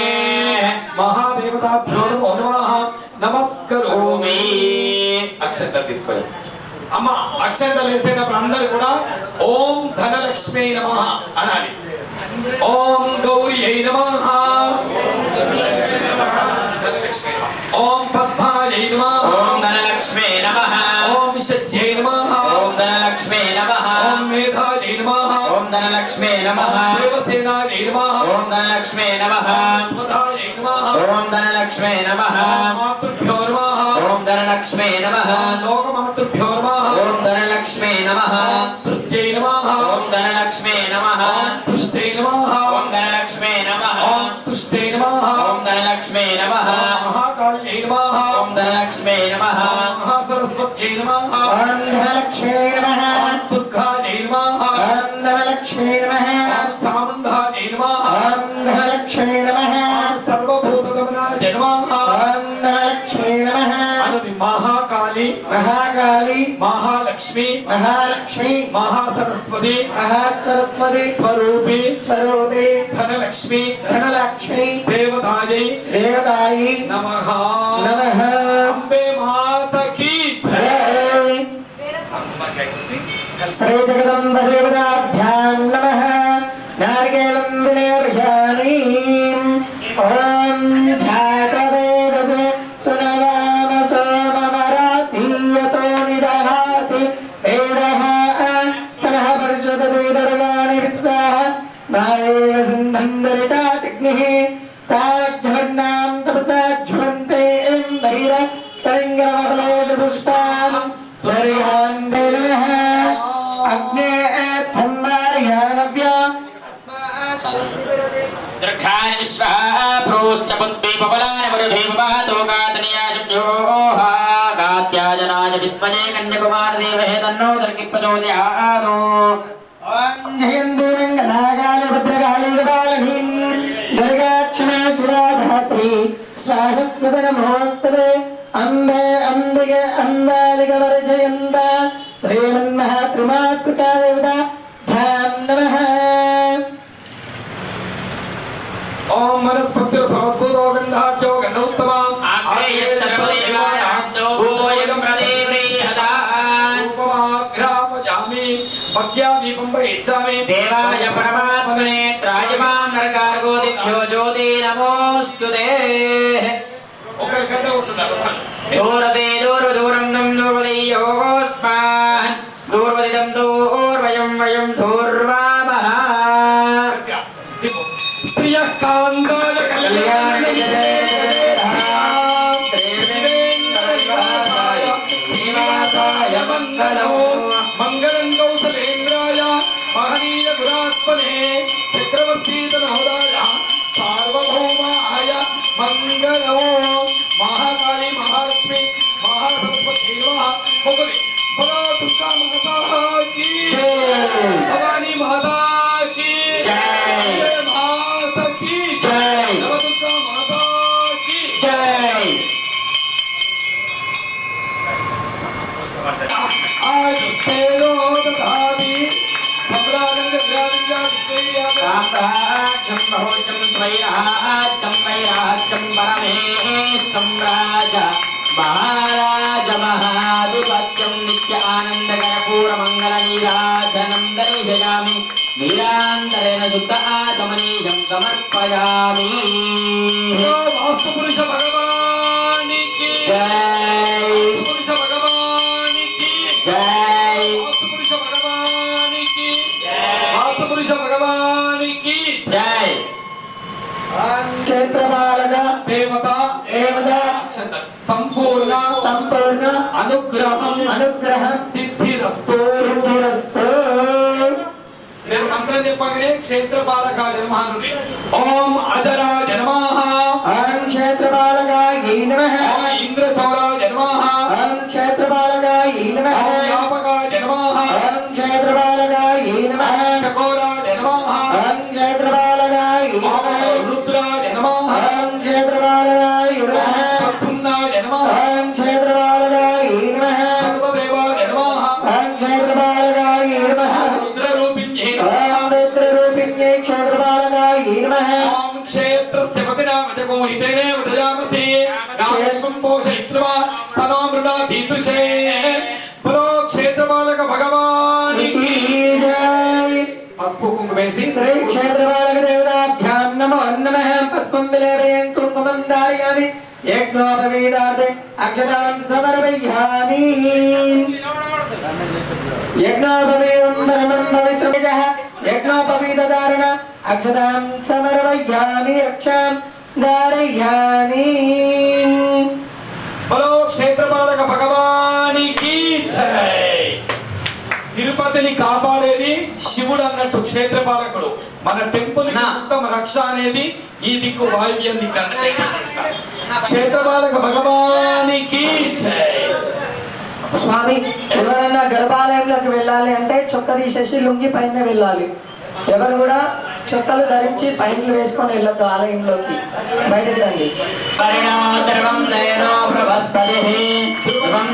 మహాదేవతాభ్యో నమో నమః నమస్కరోమి. అక్షంతలు తీసుకోండి. అమ్మ అక్షంతలు వేసేటప్పుడు అందరూ కూడా ఓం ధనలక్ష్మి నమః అనాలి. ఓం గౌరీ అయి నమః ధనలక్ష్మి నమః. ఓం పద్మాయై నమః ఓం ధనలక్ష్మే నమః. ఓం శచ్యై నమః ఓం ధనలక్ష్మే నమః. ఓం మేధాయై నమః ఓం ధనలక్ష్మే నమః. దేవసేనాయై నమః ఓం ధనలక్ష్మే నమః. స్వధాయై నమః ఓం ధనలక్ష్మే నమః. మాతృభ్యో నమః ఓం ధనలక్ష్మే నమః. లోకమాతృభ్యో నమః ఓం ధనలక్ష్మే నమః. తృత్యై నమః ఓం ధనలక్ష్మే నమః. పుష్టే నమః ఓం ధనలక్ష్మే నమః. తుష్టే నమః ఓం ధనలక్ష్మే నమః. మహాకాళ్యై నమః ఓం ధనలక్ష్మే నమః. మహాసరస్వత్యై నమః ఓం ధనలక్ష్మీ నమః. దుర్గాయై నమః ఓం ధనలక్ష్మీ నమః. చాముండాయై నమః ఓం ధనలక్ష్మీ నమః. సర్వభూతగమనాయ నమః ఓం ధనలక్ష్మీ నమః. అనుని. మహాకాళి మహాకాళి మహాలక్ష్మి మహాలక్ష్మి మహాసరస్వతి మహాసరస్వతి స్వరూపి స్వరూపి ధనలక్ష్మి ధనలక్ష్మి దేవతాయై దేవతాయి నమః. నమః. అంబే మాతకి జై. శ్రీ జగదంబ దేవతాభ్యాం నమః. నారికేళం విలేపయామి. ఓం ఝాతవేదసే సునవామ సోమమరాతీయతో నిదహాతి వేదః సనః పరిషదతి దుర్గాణి విశ్వాః నాయేవ సింధందరితాగ్నిః తాజ్ఞవర్ణాం తపసా జ్వలంతే ఇంద్రైర సలింగమహలేశుష్టాం దర్యాన్ నమః. అగ్నే ధన్మార్యానవ్యా దృఘాని విశ్వః ప్రోశ్చ బుద్ధి పవలాని వరుధేవ బాతోకాతనియాజభ్యో కాత్యాజనాయ విద్మజే కన్యకుమార దేవహే తన్నో దర్గి ప్రచోదయాదో. ఓం జయంతి మంగళాకాళి భద్రకాళి కపాలిని దుర్గాక్షమా శిరాధాత్రి स्वाहस्मृत नमोस्तुते अम्बे अम्बिके अम्बालिकवर्जयन्त श्रीमन्महात्रिमातृका देवताभ्यां नमः। ओम वनस्पतिर सौद्भूतो गन्धाढ्यो गन्धोत्तमम् आग्रेय सर्वदेवानां भूयं प्रदेव्रीहदान् रूपमाग्रापयामि भक्त्यादीपं प्रयच्छामि देवाय परमात्मने त्रायमां नरकार्गोदिभ्यो ज्योति नमोस्तुते। ఒకరికంటే ఉంటున్నాడు दूरते दूरदूरं तं दूर्वदीयोऽस्मान् दूर्वदितं दूर्वयं वयं दूर्वामः। प्रियः कान्ताय कल्याणनिवासाय मङ्गलो मंगलं कौसलेन्द्राय महनीय गुणात्मने चक्रवर्ती तनहुराय सार्वभौमाय मंगलो महाकाली महालक्ष्मी महासरस्वती भगवती भला दुर्गा माता की भवानी माता की जय। माता की जय। नवदुर्गा माता की जय। आज तेरो दधामि सम्राजं विराजं साम्राज्यं महोज्यं स्वैराज्यं वैराज्यं परमेष्टं राजा महाराज महाधिपत्यं नित्य आनन्दकरपूरमङ्गलनीराजनं दर्शयामि नीरान्तरेण शुद्ध आचमनीयं समर्पयामि। वास्तुपुरुष भगवान की जय वास्तुपुरुष भगवान की जय वास्तुपुरुष भगवान की वास्तुपुरुष भगवान की जय। क्षेत्रपालक देवता देवता संपूर्ण संपूर्ण अनुग्रहं अनुग्रहं सिद्धिरस्तु सिद्धिरस्तु। నేను మంత్రం చెప్పగానే క్షేత్రపాలకాయ నమః అనుడి ఓం అజరాయ నమః ओम क्षेत्रपालकाय नमः ఓం ఇంద్రచౌరాయ నమః ओम क्षेत्रपालकाय नमः ఓం వ్యాపకాయ నమః ओम क्षेत्रपालकाय नमः ఓం చకోరాయ నమః ओम क्षेत्रपालकाय ఓం नमः రుద్రాయ నమః ओम क्षेत्रपालकाय नमः ప్రద్యుమ్నాయ నమః ओम क्षेत्रपालकाय नमः సర్వదేవాయ నమః ओम क्षेत्रपालकाय नमः రుద్రరూపిణ్యే ओम रुद्ररूपिण्यै क्षेत्रपालकाय नमः ఓం క్షేత్రస్య పతినామజగో హితేనే వదయామసి గామేశ్వం పోషయిత్వా సనో మృడాధీతుషే బలో క్షేత్రపాలక భగవాన్ की जय। పసుపు కుంకుమేసి श्री क्षेत्रपालक देवताभ्यां नमो नमः। पुष्पं विलेपयन् कुङ्कुमं धारयामि यज्ञोपवीतार्थे अक्षतां समर्पयामि। यज्ञोपवीतं परमं पवित्रमिजः यज्ञोपवीतधारण अक्षतां समर्पयामि रक्षां धारयामि। బలో క్షేత్రపాలక భగవానికి జై. తిరుపతిని కాపాడేది శివుడు అన్నట్టు క్షేత్రపాలకుడు. మన టెంపుల్ కి ఉత్తమ రక్ష అనేది ఈ దిక్కు వాయువ్యం దిక్కు అన్నట్టు క్షేత్రపాలక భగవానికి జై. స్వామి ఎవరైనా గర్భాలయంలోకి వెళ్ళాలి అంటే చొక్క తీసేసి లుంగి పైన వెళ్ళాలి. ఎవరు కూడా చొక్కలు ధరించి పైనలు వేసుకొని వెళ్ళొద్దు ఆలయంలోకి. బయటకు రండి. పరిణాద్రవం నయనో ప్రభస్పతిః ధ్రువం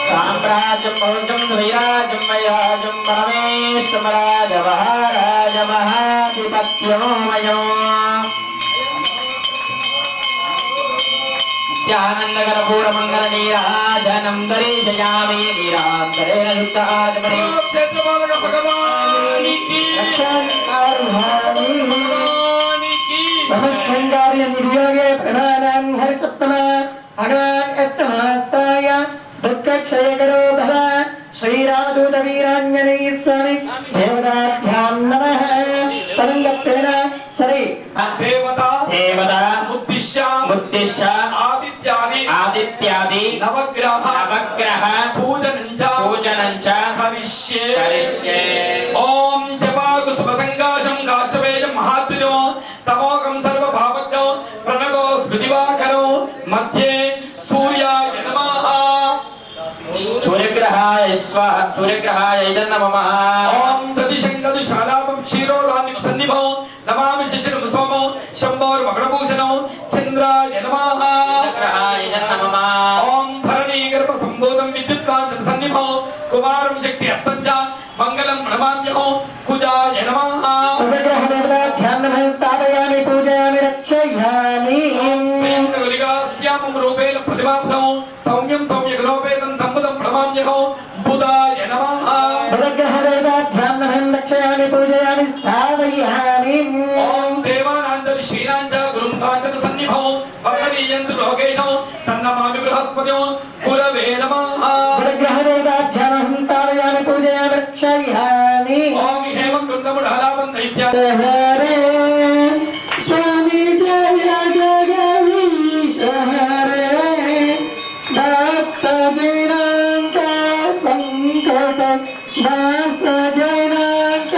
సామ్రాజ్యం భౌజం వైరాజ్యం వైరాజ్యం పరమేశ్వరాజ మహారాజ మహాధిపత్యమోమయం నిత్యానందకరపూరమంగళనీరాజనం దర్శయామి నీరాంతరేణ శుద్ధ ఆచమనే క్షేత్రపాలక భగవానికి భగవానికి నమస్కంగార్య నిర్యోగే ప్రధానం హరిసత్తమ భగవాన్ యత్తమాస్తాయ దుఃఖక్షయకరో భవ శ్రీరామదూత వీరాంజనేయ స్వామి దేవతాభ్యాం నమః. తరంగత్వేన సరే దేవత దేవత ఉద్దిశ్య ఉద్దిశ్య ఆదిత్యాది ఆదిత్యాది నవగ్రహ నవగ్రహ పూజనంచ పూజనంచ కరిష్యే కరిష్యే. ఓం జపాకు శుభసంకాశం కాశవేయం మహాత్మినో తమోకం సర్వభావజ్ఞో ప్రణదో స్మృతివాకరో మధ్యే సూర్యాయ నమః సూర్యగ్రహాయ స్వాహ సూర్యగ్రహాయ నమః ఓం ప్రతిశంగదు శాలాపం క్షీరోదానికి సన్నిభం నమామి శశిరం సోమం శంభోర్ మకరభూషణం చంద్రాయ నమః గ్రహాయ నమః ఓం భరణీ గర్భ సంబోధం విద్యుత్ కాంతి సన్నిభం కుమారం శక్తి అస్తంజ మంగళం ప్రణమామ్యహం కుజాయ నమః కుజగ్రహదేవతాభ్యాం నమః స్థాపయామి పూజయామి రక్షయామి శ్యామం రూపేణ ప్రతిమాభం సౌమ్యం సౌమ్యగ్రోపేతం దంబుదం ప్రణమామ్యహం బుధాయ నమః బుధగ్రహదేవతాభ్యాం నమః రక్షయామి పూజయామి స్థాపయామి ఓం దేవానాంతరి శ్రీనాంచ గురుం కాంతత సన్నిభం భక్తనీయంతు లోకేశం తన్నమామి బృహస్పతిం గురవే నమః బుధగ్రహదేవతాభ్యాం నమః స్థాపయామి పూజయామి రక్షయామి ఓం హేమంకుందముఢాలావం దైత్య హరే స్వామి జయ జగదీశ హరే భక్త జనాంక సంకట దాస జనాంక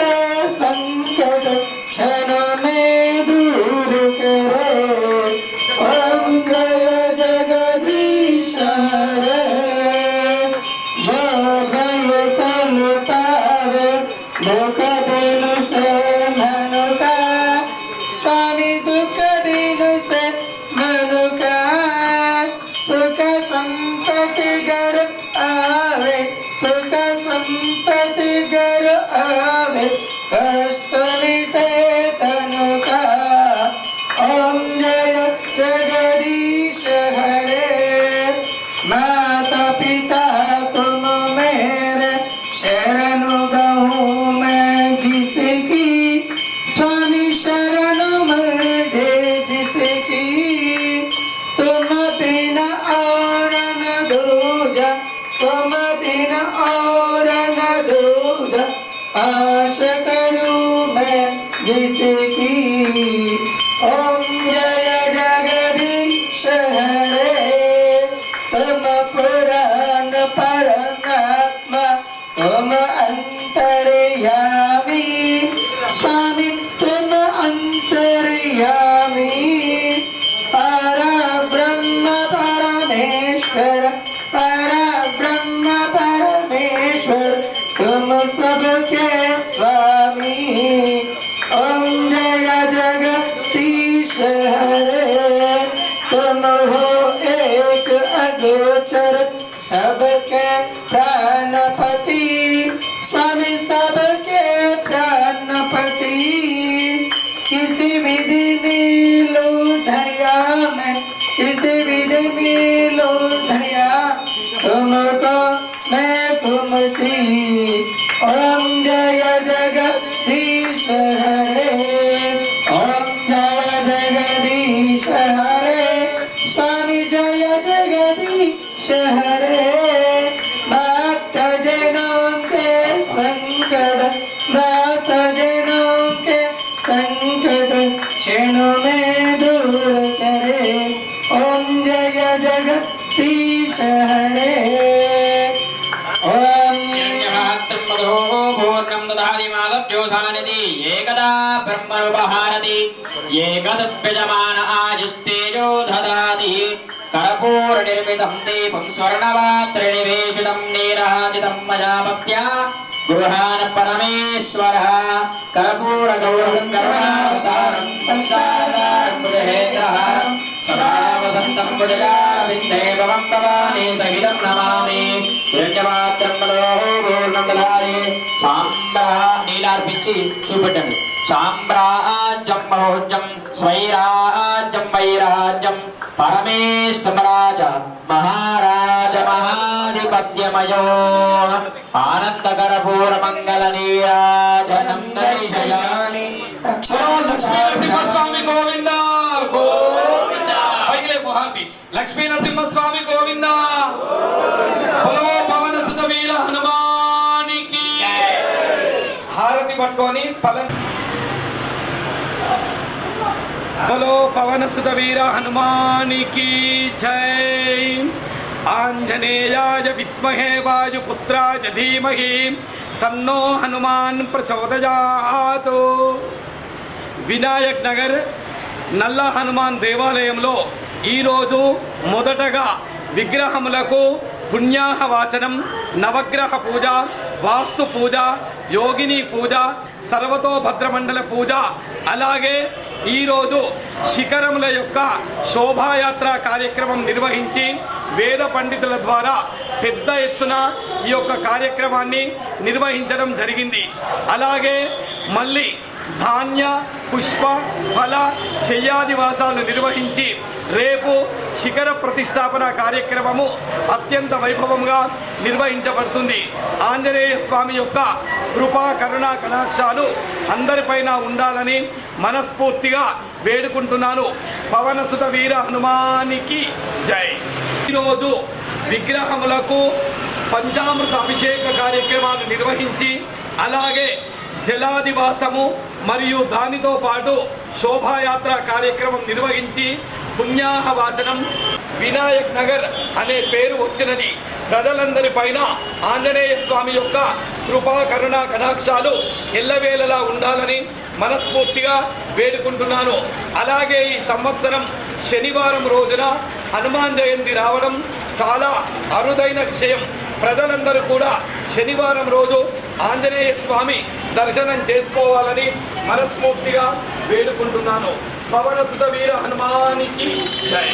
సంకట క్షణ మే దూర करे ఓం జయ జగదీశ హరే జయ ఫల పావే दुख बिन से मनु का स्वामी दुख बिन से मनु का सुख संपत्ति घर आवे सुख संपत्ति घर आवे कष्ट मिटे तनु का ओम जय जगदीश हरे माता पिता तुम मेरे शरण गहूँ मैं जिसकी स्वामी शरण मुझे जिसकी तुम बिना और न दूजा तुम बिना और न दूजा आश करूँ मैं जिसकी ओम जय जगदीश हरे तुम पुराण परमात्मा तुम अंतर्यामी स्वामी तुम अंतर्यामी परब्रह्म परमेश्वर परब्रह्म परमेश्वर तुम सबके स्वामी ओम जय जगदीश हरे तुम हो एक अगोचर सबके प्राणपति स्वामी सबके प्राणपति किसी विधि मिलो धैया में किसी विधि मिलो धैया तुमको मैं तुमती ओम जय जगदीश हरे ओम जय जगदीश हरे स्वामी जय जगदीश हरे भक्त जनों के संकट दास जनों के संकट क्षणों में दूर करे ओम जय जगदीश हरे ओम पूर्णं ददाति माधव्योऽसानिति एकदा ब्रह्मणुपहारति एकदप्यजमान आयुस्तेजो ददाति कर्पूरनिर्मितं दीपं स्वर्णपात्रे नीराजितं मया भक्त्या गृहान् परमेश्वरः कर्पूरगौरं करुणावतारं संसारसारं बुधहेन्द्रः सदा वसन्तं बुधजारविन्दे भवं भवानी सहितं नमामि यज्ञपात्रं मदोः पूर्णं ददाति साम्ब्रा నీలార్పించి చూపెట్టండి సామ్రాజ్యం బహోజ్యం స్వైరాజ్యం వైరాజ్యం పరమేశ్వరాజ మహారాజ మహాధిపత్యమయో ఆనందకరపూర మంగళ నీరాజనం దర్శయామి లక్ష్మీ నరసింహస్వామి గోవింద గోవింద పైకిలే గుహాతి లక్ష్మీ నరసింహస్వామి గోవింద బలో పవన సుత వీర హనుమానికి హారతి పట్టుకొని బలో పవన సుత వీర హనుమానికి జై ఆంజనేయాయ విద్మహే వాయుపుత్రాయ ధీమహి తన్నో హనుమాన్ ప్రచోదయాత్. వినాయక్ నగర్ నల్ల హనుమాన్ దేవాలయంలో ఈరోజు మొదటగా విగ్రహములకు పుణ్యాహ వాచనం, నవగ్రహ పూజ, వాస్తు పూజ, యోగిని పూజ, సర్వతోభద్రమండల పూజ, అలాగే ఈరోజు శిఖరముల యొక్క శోభాయాత్ర కార్యక్రమం నిర్వహించి వేద పండితుల ద్వారా పెద్ద ఎత్తున ఈ యొక్క కార్యక్రమాన్ని నిర్వహించడం జరిగింది. అలాగే మళ్ళీ ధాన్య, పుష్ప, ఫల, శయ్యాదివాసాలు నిర్వహించి రేపు శిఖర ప్రతిష్టాపన కార్యక్రమము అత్యంత వైభవంగా నిర్వహించబడుతుంది. ఆంజనేయ స్వామి యొక్క కృపా కరుణా కటాక్షాలు అందరిపైన ఉండాలని మనస్ఫూర్తిగా వేడుకుంటున్నాను. పవనసుత వీర హనుమానికి జై. ఈరోజు విగ్రహములకు పంచామృత అభిషేక కార్యక్రమాలు నిర్వహించి అలాగే జలాదివాసము మరియు దానితో పాటు శోభాయాత్ర కార్యక్రమం నిర్వహించి పుణ్యాహ వాచనం వినాయక్ నగర్ అనే పేరు వచ్చినది. ప్రజలందరి పైన ఆంజనేయ స్వామి యొక్క కృపా కరుణా కటాక్షాలు ఎల్లవేళలా ఉండాలని మనస్ఫూర్తిగా వేడుకుంటున్నాను. అలాగే ఈ సంవత్సరం శనివారం రోజున హనుమాన్ జయంతి రావడం చాలా అరుదైన విషయం. ప్రజలందరూ కూడా శనివారం రోజు ఆంజనేయ స్వామి దర్శనం చేసుకోవాలని మనస్ఫూర్తిగా వేడుకుంటున్నాను. పవనసుత వీర హనుమానికి జై.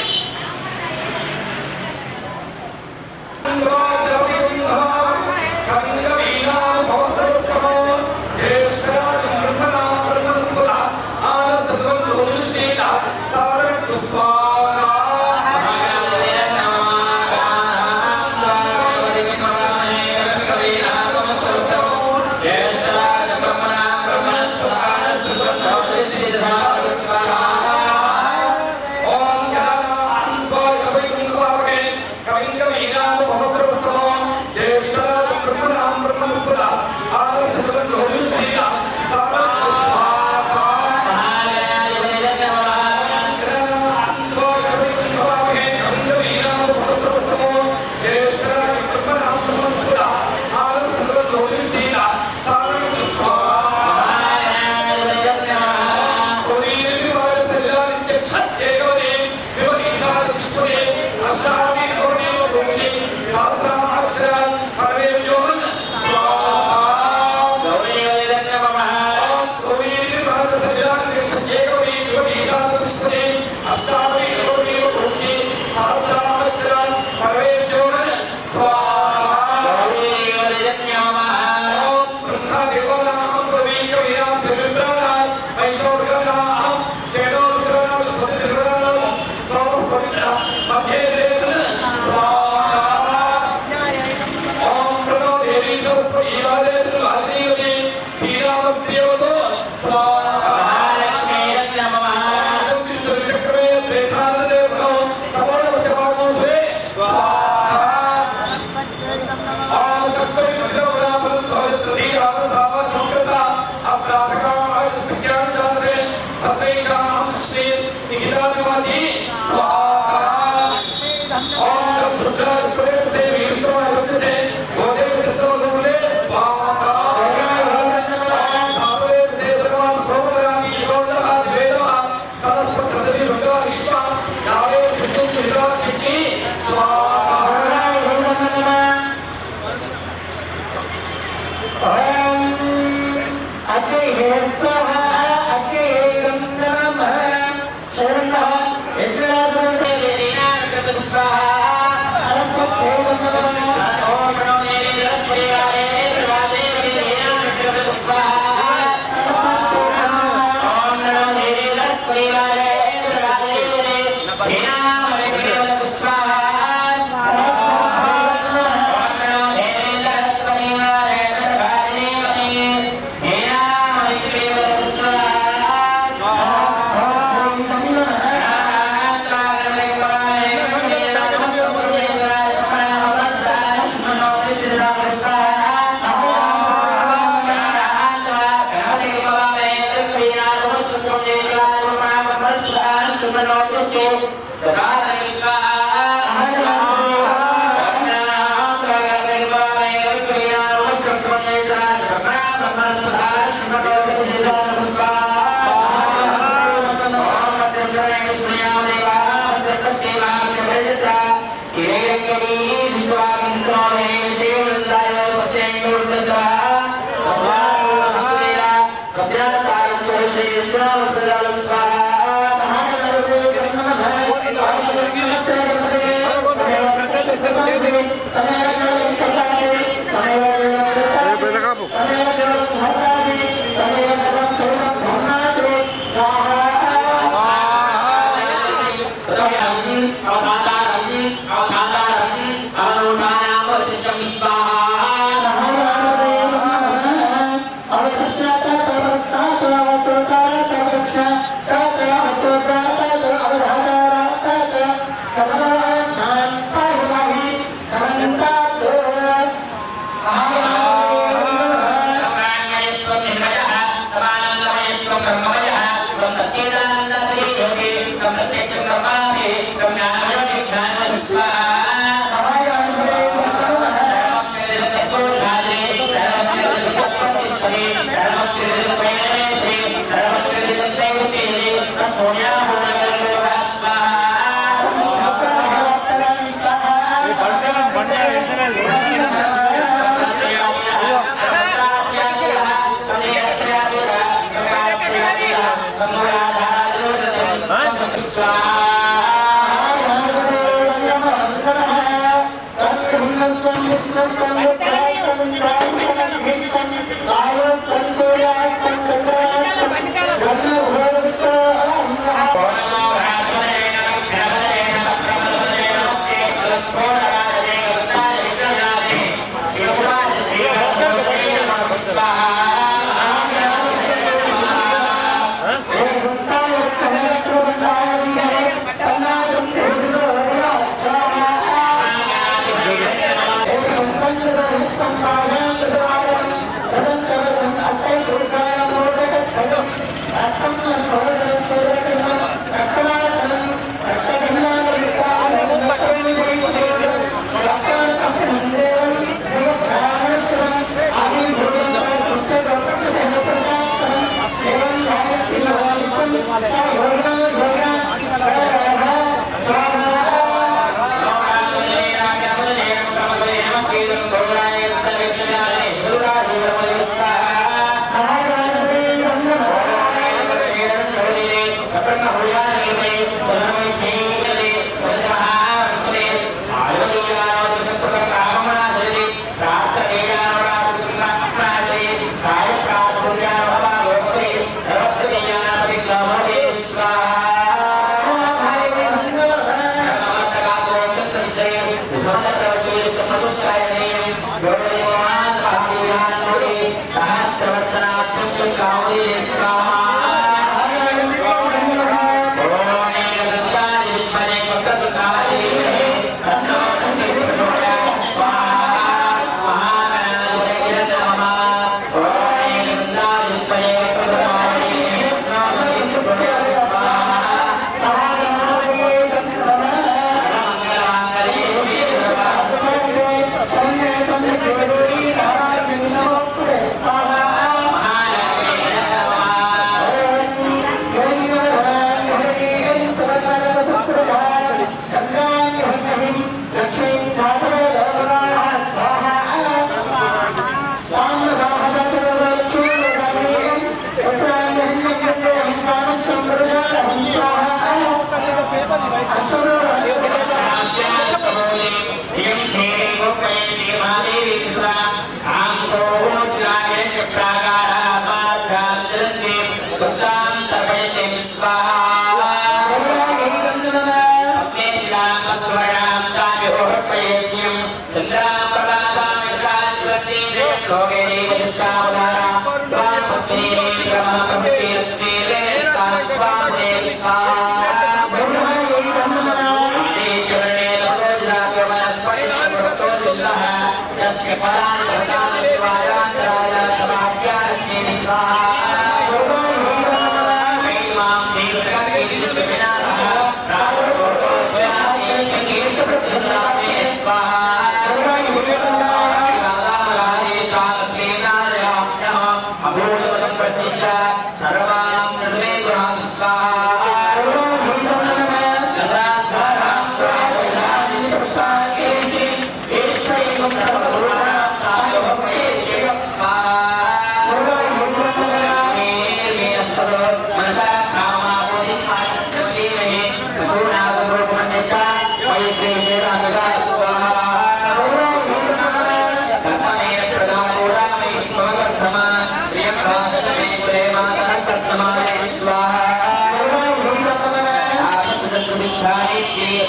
Swaha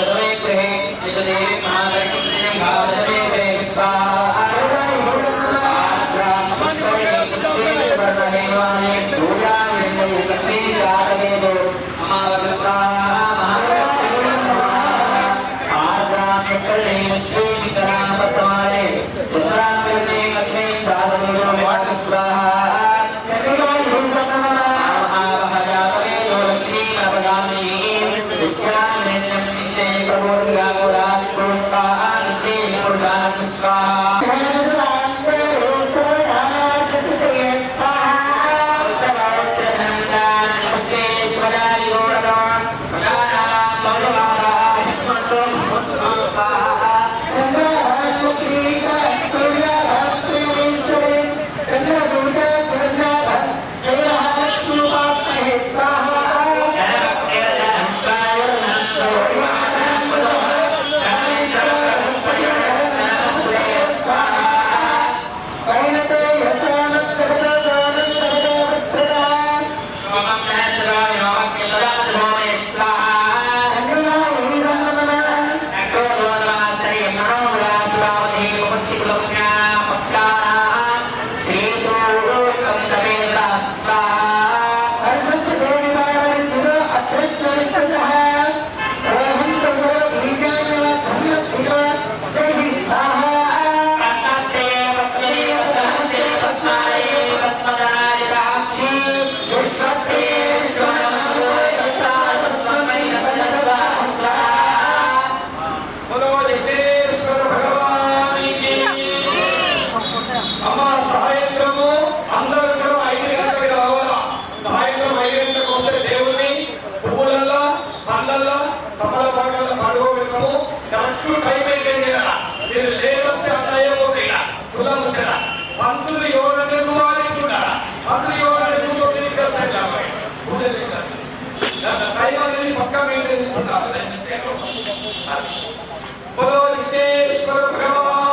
वसवे गृहे निज देवी महालक्ष्मीं भावजते ते स्वाहा बोलो विघ्नेश्वर भगवान